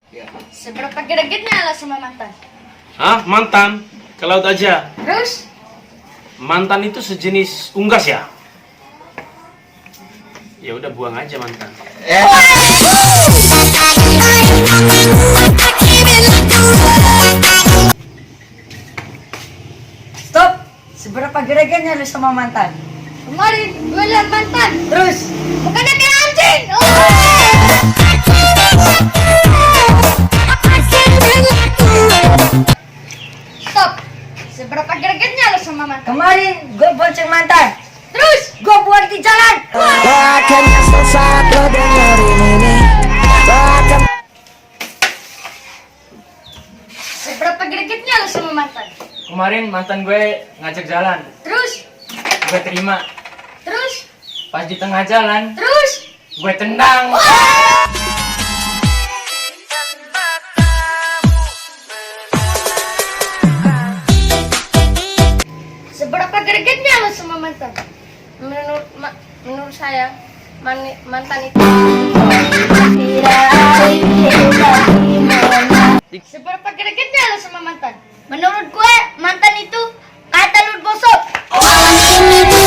Ya. Seberapa gregetnya lo sama mantan? Hah, mantan? Ke laut aja. Terus? Mantan itu sejenis unggas ya? Ya udah buang aja mantan. Stop. Seberapa gregetnya lu sama mantan? Kemarin gue liat mantan. Terus? Bukannya kayak anjing. Stop. Seberapa gregetnya lo sama mantan? Kemarin gue bonceng mantan. Terus? Gue buang di jalan. Bahkan nyesel saat lo dengerin ini. Bahkan Seberapa gregetnya lo sama mantan? Kemarin mantan gue ngajak jalan, Terus? gue terima. Terus? Pas di tengah jalan, Terus? gue tendang. Seberapa gregetnya lo sama mantan? Menurut saya mantan itu seberapa gregetnya lo sama mantan? Menurut gue mantan itu kayak telur gosok. malam ini